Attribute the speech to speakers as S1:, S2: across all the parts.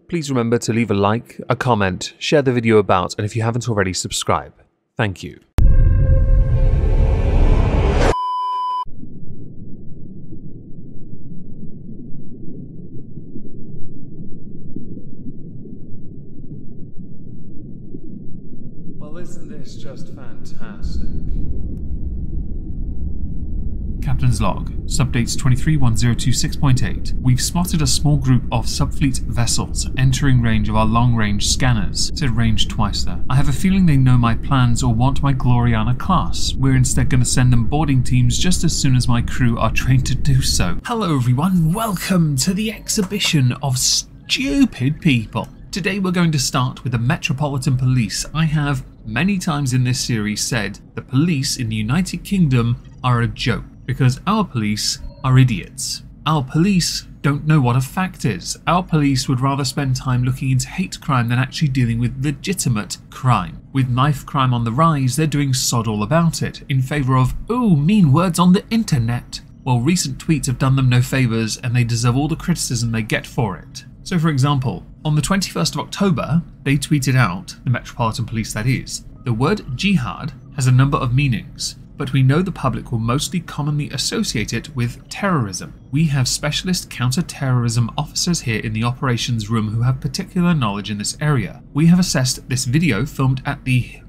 S1: please remember to leave a like, a comment, share the video about, and if you haven't already, subscribe. Thank you. Well, isn't this just fantastic? Captain's log, subdates 231026.8. We've spotted a small group of subfleet vessels entering range of our long-range scanners. Said range twice there. I have a feeling they know my plans or want my Gloriana class. We're instead going to send them boarding teams just as soon as my crew are trained to do so. Hello everyone, welcome to the exhibition of stupid people. Today we're going to start with the Metropolitan Police. I have many times in this series said the police in the United Kingdom are a joke because our police are idiots. Our police don't know what a fact is. Our police would rather spend time looking into hate crime than actually dealing with legitimate crime. With knife crime on the rise, they're doing sod all about it in favour of, ooh, mean words on the internet. Well, recent tweets have done them no favours and they deserve all the criticism they get for it. So for example, on the 21st of October, they tweeted out, the Metropolitan Police that is, the word jihad has a number of meanings, but we know the public will mostly commonly associate it with terrorism. We have specialist counter-terrorism officers here in the operations room who have particular knowledge in this area. We have assessed this video filmed at the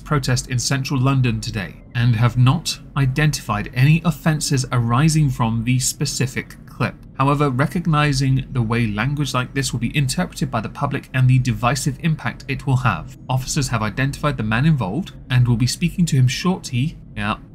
S1: protest in central London today and have not identified any offences arising from the specific clip. However, recognizing the way language like this will be interpreted by the public and the divisive impact it will have, officers have identified the man involved and will be speaking to him shortly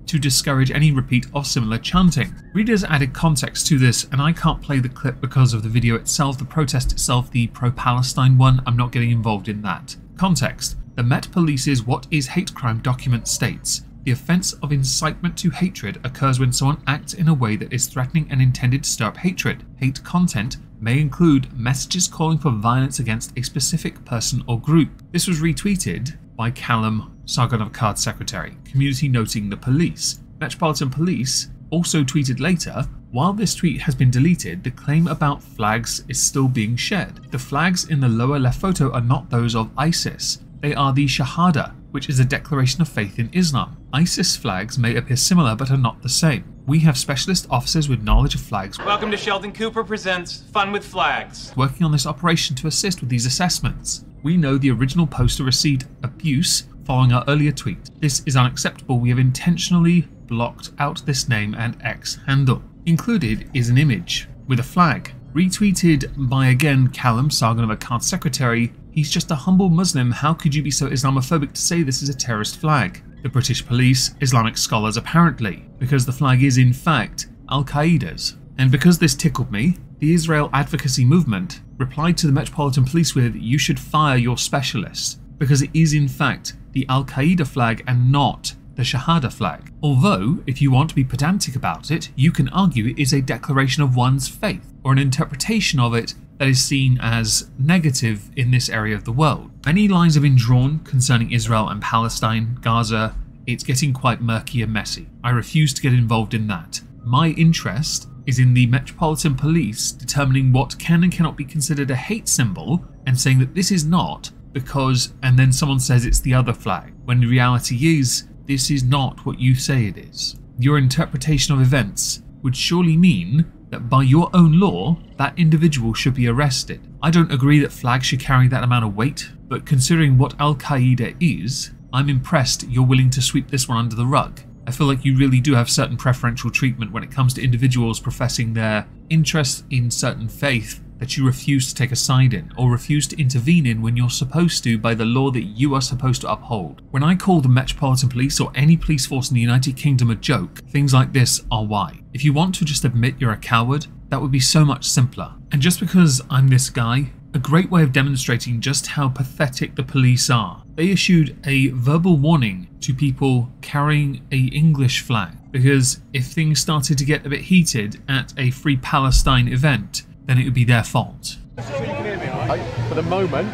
S1: to discourage any repeat of similar chanting. Readers added context to this, and I can't play the clip because of the video itself, the protest itself, the pro-Palestine one. I'm not getting involved in that. Context: the Met Police's What is Hate Crime document states, the offence of incitement to hatred occurs when someone acts in a way that is threatening and intended to stir up hatred. Hate content may include messages calling for violence against a specific person or group. This was retweeted by Callum, Sargon of Akkad's secretary, community noting the police. Metropolitan Police also tweeted later, while this tweet has been deleted, the claim about flags is still being shared. The flags in the lower left photo are not those of ISIS. They are the Shahada, which is a declaration of faith in Islam. ISIS flags may appear similar but are not the same. We have specialist officers with knowledge of flags.
S2: Welcome to Sheldon Cooper Presents Fun with Flags.
S1: Working on this operation to assist with these assessments. We know the original poster received abuse following our earlier tweet. This is unacceptable. We have intentionally blocked out this name and X handle. Included is an image with a flag. Retweeted by again Callum, Sargon of Akkad's secretary. He's just a humble Muslim. How could you be so Islamophobic to say this is a terrorist flag? The British police, Islamic scholars apparently, because the flag is in fact Al-Qaeda's. And because this tickled me, the Israel advocacy movement replied to the Metropolitan Police with, you should fire your specialists, because it is in fact the Al-Qaeda flag and not the Shahada flag. Although, if you want to be pedantic about it, you can argue it is a declaration of one's faith, or an interpretation of it that is seen as negative in this area of the world. Many lines have been drawn concerning Israel and Palestine, Gaza. It's getting quite murky and messy. I refuse to get involved in that. My interest is in the Metropolitan Police determining what can and cannot be considered a hate symbol and saying that this is not because, and then someone says it's the other flag, when the reality is, this is not what you say it is. Your interpretation of events would surely mean that by your own law, that individual should be arrested. I don't agree that flags should carry that amount of weight, but considering what Al-Qaeda is, I'm impressed you're willing to sweep this one under the rug. I feel like you really do have certain preferential treatment when it comes to individuals professing their interest in certain faith that you refuse to take a side in, or refuse to intervene in when you're supposed to by the law that you are supposed to uphold. When I call the Metropolitan Police or any police force in the United Kingdom a joke, things like this are why. If you want to just admit you're a coward, that would be so much simpler. And just because I'm this guy, a great way of demonstrating just how pathetic the police are. They issued a verbal warning to people carrying an English flag, because if things started to get a bit heated at a Free Palestine event, then it would be their fault.
S3: For the moment,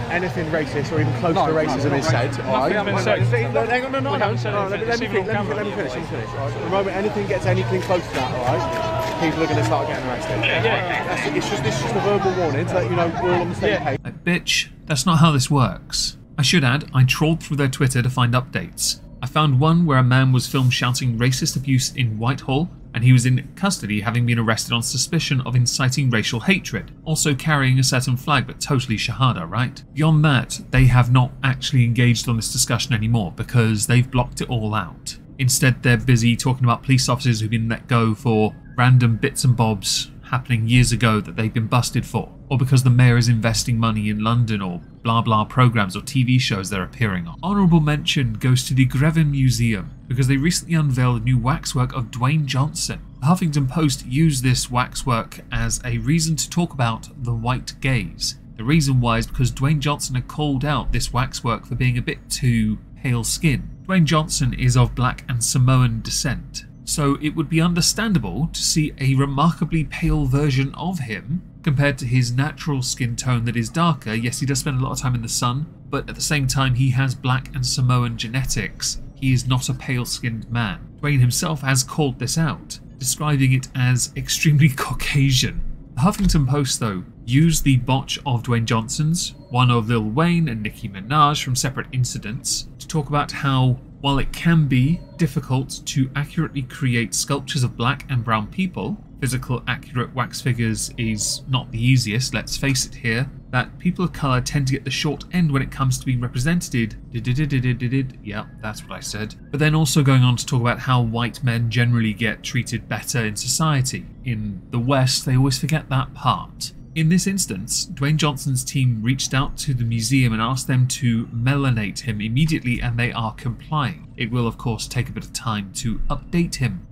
S3: anything racist or even close to racism is said. Let me finish. For the moment, anything gets anything close to that, alright? people are going to start getting arrested. It's just a verbal warning so that you know we're all on the same page.
S1: Like, bitch, that's not how this works. I should add, I trawled through their Twitter to find updates. I found one where a man was filmed shouting racist abuse in Whitehall, and he was in custody having been arrested on suspicion of inciting racial hatred, also carrying a certain flag, but totally Shahada, right? Beyond that, they have not actually engaged on this discussion anymore because they've blocked it all out. Instead, they're busy talking about police officers who've been let go for random bits and bobs happening years ago that they've been busted for, or because the mayor is investing money in London, or blah blah programs or TV shows they're appearing on. Honourable mention goes to the Grevin Museum because they recently unveiled a new waxwork of Dwayne Johnson. The Huffington Post used this waxwork as a reason to talk about the white gaze. The reason why is because Dwayne Johnson had called out this waxwork for being a bit too pale skin. Dwayne Johnson is of black and Samoan descent, so it would be understandable to see a remarkably pale version of him compared to his natural skin tone that is darker. Yes, he does spend a lot of time in the sun, but at the same time he has black and Samoan genetics. He is not a pale-skinned man. Dwayne himself has called this out, describing it as extremely Caucasian. The Huffington Post, though, used the botch of Dwayne Johnson's, one of Lil Wayne and Nicki Minaj from separate incidents, to talk about how, while it can be difficult to accurately create sculptures of black and brown people, physical accurate wax figures is not the easiest, let's face it here, that people of colour tend to get the short end when it comes to being represented. Yeah, that's what I said. But then also going on to talk about how white men generally get treated better in society. In the West, they always forget that part. In this instance, Dwayne Johnson's team reached out to the museum and asked them to melanate him immediately, and they are complying. It will of course take a bit of time to update him.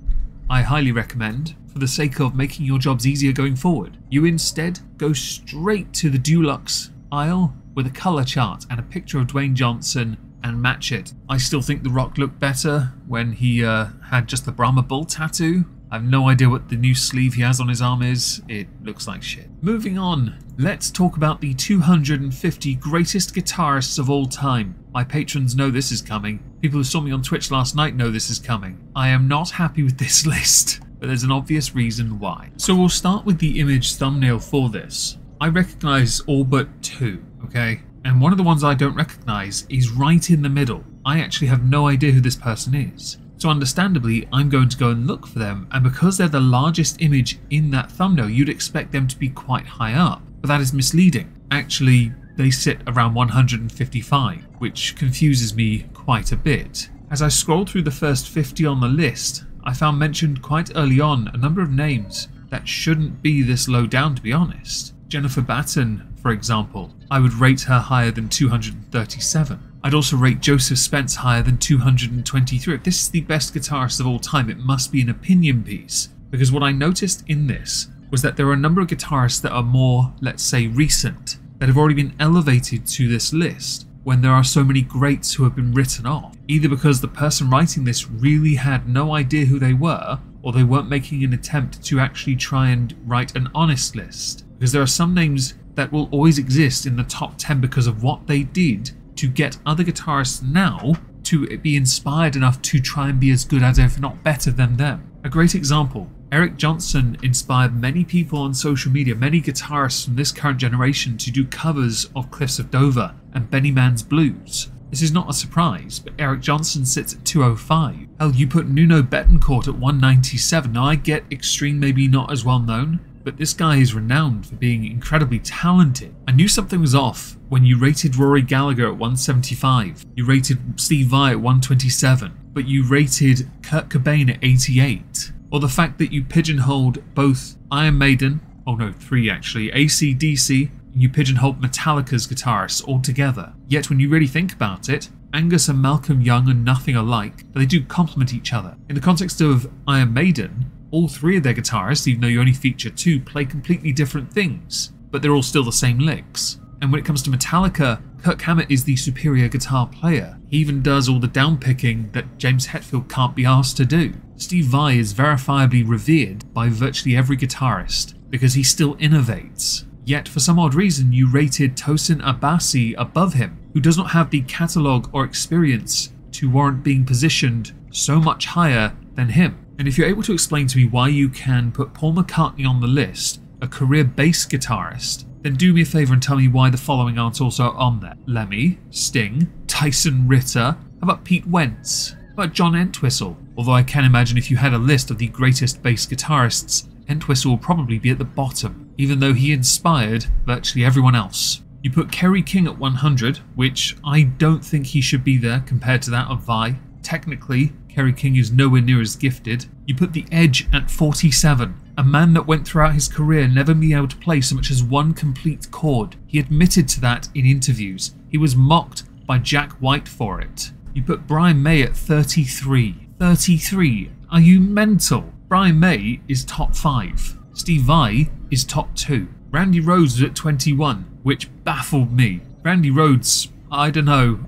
S1: I highly recommend, for the sake of making your jobs easier going forward, you instead go straight to the Dulux aisle with a colour chart and a picture of Dwayne Johnson and match it. I still think The Rock looked better when he had just the Brahma Bull tattoo. I have no idea what the new sleeve he has on his arm is. It looks like shit. Moving on, let's talk about the 250 greatest guitarists of all time. My patrons know this is coming. People who saw me on Twitch last night know this is coming. I am not happy with this list, but there's an obvious reason why. So we'll start with the image thumbnail for this. I recognise all but two, okay? And one of the ones I don't recognise is right in the middle. I actually have no idea who this person is. So understandably, I'm going to go and look for them, and because they're the largest image in that thumbnail, you'd expect them to be quite high up, but that is misleading. Actually, they sit around 155, which confuses me quite a bit. As I scrolled through the first 50 on the list, I found mentioned quite early on a number of names that shouldn't be this low down, to be honest. Jennifer Batten, for example, I would rate her higher than 237. I'd also rate Joseph Spence higher than 223. If this is the best guitarist of all time, it must be an opinion piece. Because what I noticed in this was that there are a number of guitarists that are more, let's say, recent, that have already been elevated to this list, when there are so many greats who have been written off. Either because the person writing this really had no idea who they were, or they weren't making an attempt to actually try and write an honest list. Because there are some names that will always exist in the top 10 because of what they did to get other guitarists now to be inspired enough to try and be as good as, if not better than them. A great example, Eric Johnson inspired many people on social media, many guitarists from this current generation, to do covers of Cliffs of Dover and Benny Mann's Blues. This is not a surprise, but Eric Johnson sits at 205. Hell, you put Nuno Betancourt at 197. Now I get Extreme maybe not as well known, but this guy is renowned for being incredibly talented. I knew something was off when you rated Rory Gallagher at 175, you rated Steve Vai at 127, but you rated Kurt Cobain at 88. Or the fact that you pigeonholed both Iron Maiden, oh no, 3 actually, AC/DC, and you pigeonholed Metallica's guitarists altogether. Yet when you really think about it, Angus and Malcolm Young are nothing alike, but they do complement each other. In the context of Iron Maiden, all 3 of their guitarists, even though you only feature 2, play completely different things, but they're all still the same licks. And when it comes to Metallica, Kirk Hammett is the superior guitar player. He even does all the downpicking that James Hetfield can't be asked to do. Steve Vai is verifiably revered by virtually every guitarist because he still innovates. Yet for some odd reason you rated Tosin Abasi above him, who does not have the catalogue or experience to warrant being positioned so much higher than him. And if you're able to explain to me why you can put Paul McCartney on the list, a career bass guitarist, then do me a favour and tell me why the following aren't also on there. Lemmy, Sting, Tyson Ritter, how about Pete Wentz, how about John Entwistle? Although I can imagine if you had a list of the greatest bass guitarists, Entwistle will probably be at the bottom, even though he inspired virtually everyone else. You put Kerry King at 100, which I don't think he should be there compared to that of Vi. Technically, Kerry King is nowhere near as gifted. You put The Edge at 47, a man that went throughout his career never being able to play so much as one complete chord. He admitted to that in interviews. He was mocked by Jack White for it. You put Brian May at 33. 33? Are you mental? Brian May is top 5. Steve Vai is top 2. Randy Rhoads was at 21, which baffled me. Randy Rhoads, I don't know.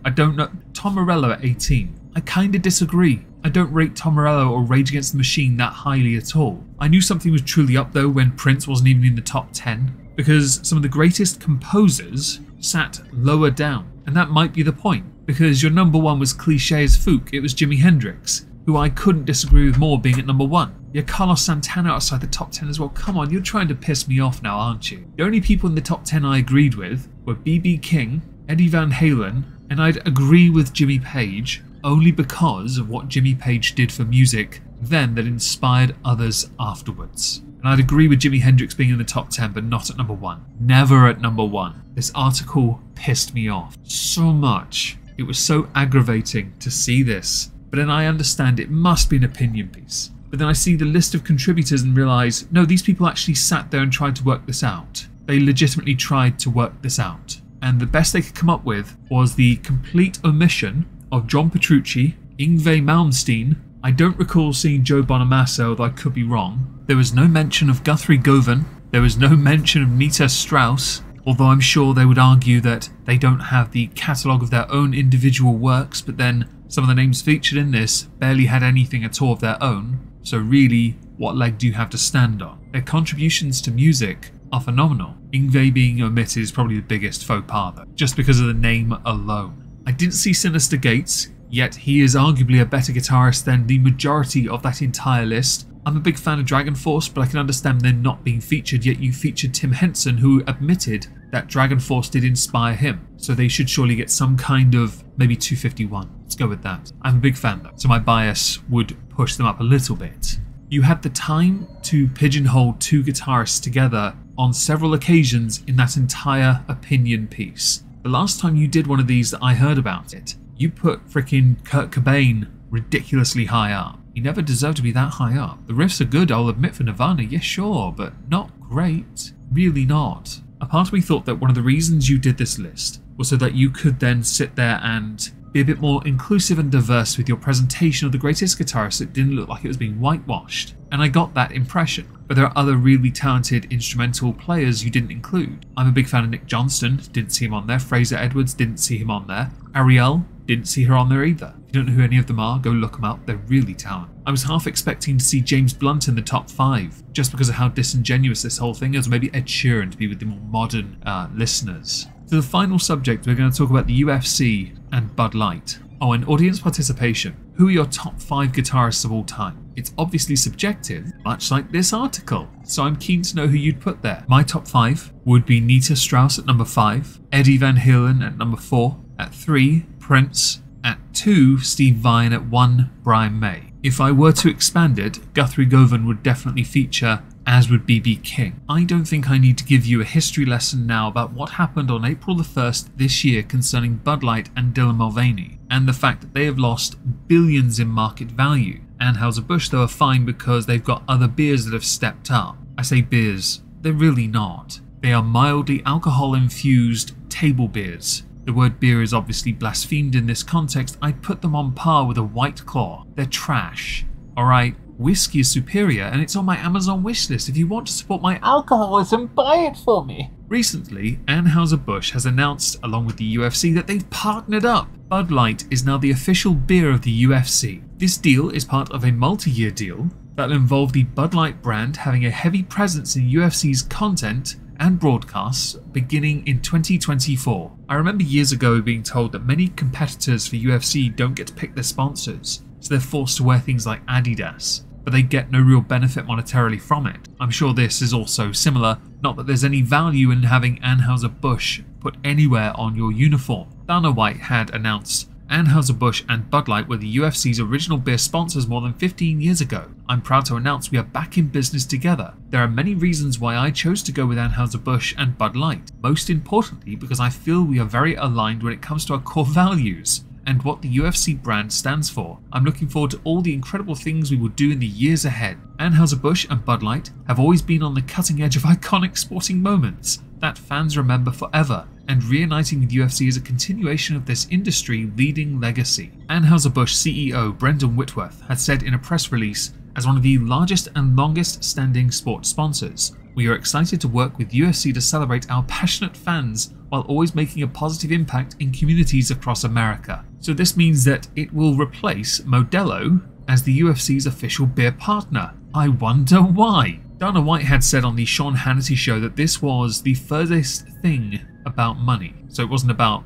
S1: Tom Morello at 18. I kinda disagree. I don't rate Tom Morello or Rage Against the Machine that highly at all. I knew something was truly up though when Prince wasn't even in the top 10, because some of the greatest composers sat lower down. And that might be the point, because your number one was cliche as Fook. It was Jimi Hendrix, who I couldn't disagree with more being at number 1. Yeah, Carlos Santana outside the top 10 as well. Come on, you're trying to piss me off now, aren't you? The only people in the top 10 I agreed with were B.B. King, Eddie Van Halen, and I'd agree with Jimmy Page only because of what Jimmy Page did for music then that inspired others afterwards. And I'd agree with Jimi Hendrix being in the top 10, but not at number 1. Never at number 1. This article pissed me off so much. It was so aggravating to see this. But then I understand it must be an opinion piece. But then I see the list of contributors and realise, no, these people actually sat there and tried to work this out. They legitimately tried to work this out. And the best they could come up with was the complete omission of John Petrucci, Yngwie Malmsteen. I don't recall seeing Joe Bonamassa, although I could be wrong. There was no mention of Guthrie Govan. There was no mention of Nita Strauss, although I'm sure they would argue that they don't have the catalogue of their own individual works, but then some of the names featured in this barely had anything at all of their own. So really, what leg do you have to stand on? Their contributions to music are phenomenal. Yngwie being omitted is probably the biggest faux pas though, just because of the name alone. I didn't see Sinister Gates, yet he is arguably a better guitarist than the majority of that entire list. I'm a big fan of Dragon Force, but I can understand them not being featured, yet you featured Tim Henson, who admitted that Dragon Force did inspire him. So they should surely get some kind of, maybe 251. Let's go with that. I'm a big fan though, so my bias would push them up a little bit. You had the time to pigeonhole two guitarists together on several occasions in that entire opinion piece. The last time you did one of these that I heard about it, you put frickin' Kurt Cobain ridiculously high up. He never deserved to be that high up. The riffs are good, I'll admit, for Nirvana, yeah sure, but not great. Really not. A part of me thought that one of the reasons you did this list was so that you could then sit there and be a bit more inclusive and diverse with your presentation of the greatest guitarist that didn't look like it was being whitewashed. And I got that impression. But there are other really talented instrumental players you didn't include. I'm a big fan of Nick Johnston, didn't see him on there. Fraser Edwards, didn't see him on there. Ariel, didn't see her on there either. If you don't know who any of them are, go look them up, they're really talented. I was half expecting to see James Blunt in the top 5, just because of how disingenuous this whole thing is, or maybe Ed Sheeran to be with the more modern listeners. To the final subject, we're going to talk about the UFC and Bud Light. Oh, and audience participation. Who are your top 5 guitarists of all time? It's obviously subjective, much like this article, so I'm keen to know who you'd put there. My top 5 would be Nita Strauss at number 5, Eddie Van Halen at number 4, at 3, Prince, at 2, Steve Vai, and at 1, Brian May. If I were to expand it, Guthrie Govan would definitely feature, as would B.B. King. I don't think I need to give you a history lesson now about what happened on April the 1st this year concerning Bud Light and Dylan Mulvaney, and the fact that they have lost billions in market value. Anheuser-Busch though are fine because they've got other beers that have stepped up. I say beers, they're really not. They are mildly alcohol-infused table beers. The word beer is obviously blasphemed in this context. I'd put them on par with a White Claw. They're trash. Alright, whiskey is superior and it's on my Amazon wishlist. If you want to support my alcoholism, buy it for me. Recently, Anheuser-Busch has announced, along with the UFC, that they've partnered up. Bud Light is now the official beer of the UFC. This deal is part of a multi-year deal that will involve the Bud Light brand having a heavy presence in UFC's content and broadcasts beginning in 2024. I remember years ago being told that many competitors for UFC don't get to pick their sponsors, so they're forced to wear things like Adidas. but they get no real benefit monetarily from it. I'm sure this is also similar, not that there's any value in having Anheuser-Busch put anywhere on your uniform. Dana White had announced Anheuser-Busch and Bud Light were the UFC's original beer sponsors more than 15 years ago. I'm proud to announce we are back in business together. There are many reasons why I chose to go with Anheuser-Busch and Bud Light, most importantly because I feel we are very aligned when it comes to our core values and what the UFC brand stands for. I'm looking forward to all the incredible things we will do in the years ahead. Anheuser-Busch and Bud Light have always been on the cutting edge of iconic sporting moments that fans remember forever, and reuniting with UFC is a continuation of this industry-leading legacy. Anheuser-Busch CEO Brendan Whitworth had said in a press release, as one of the largest and longest standing sports sponsors, we are excited to work with UFC to celebrate our passionate fans while always making a positive impact in communities across America. So this means that it will replace Modelo as the UFC's official beer partner. I wonder why. Dana White had said on the Sean Hannity show that this was the furthest thing about money. So it wasn't about,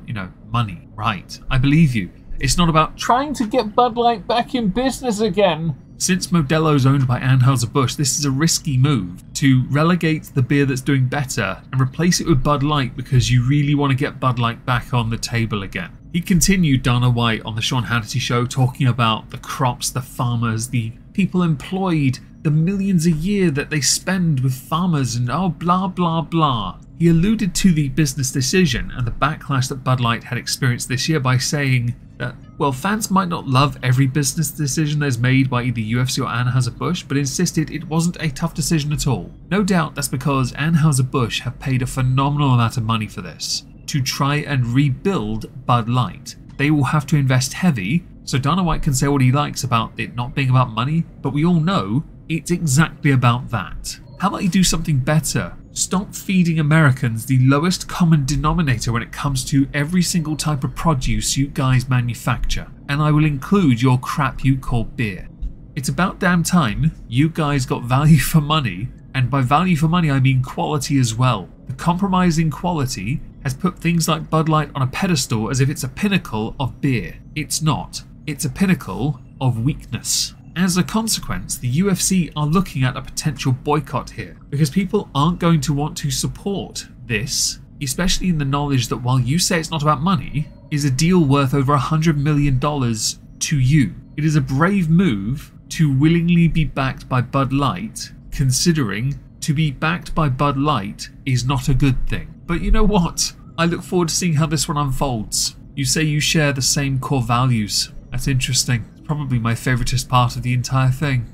S1: money. Right, I believe you. It's not about trying to get Bud Light back in business again. Since Modelo's owned by Anheuser-Busch, this is a risky move to relegate the beer that's doing better and replace it with Bud Light because you really want to get Bud Light back on the table again. He continued, Dana White, on the Sean Hannity show, talking about the crops, the farmers, the people employed, the millions a year that they spend with farmers and blah blah blah. He alluded to the business decision and the backlash that Bud Light had experienced this year by saying that, well, fans might not love every business decision that's made by either UFC or Anheuser-Busch, but insisted it wasn't a tough decision at all. No doubt that's because Anheuser-Busch have paid a phenomenal amount of money for this, to try and rebuild Bud Light. They will have to invest heavy, so Dana White can say what he likes about it not being about money, but we all know it's exactly about that. How about you do something better? Stop feeding Americans the lowest common denominator when it comes to every single type of produce you guys manufacture, and I will include your crap you call beer. It's about damn time you guys got value for money, and by value for money I mean quality as well. The compromising quality has put things like Bud Light on a pedestal as if it's a pinnacle of beer. It's not. It's a pinnacle of weakness. As a consequence, the UFC are looking at a potential boycott here, because people aren't going to want to support this, especially in the knowledge that while you say it's not about money, is a deal worth over $100 million to you. It is a brave move to willingly be backed by Bud Light, considering to be backed by Bud Light is not a good thing. But you know what? I look forward to seeing how this one unfolds. You say you share the same core values. That's interesting. It's probably my favoritist part of the entire thing.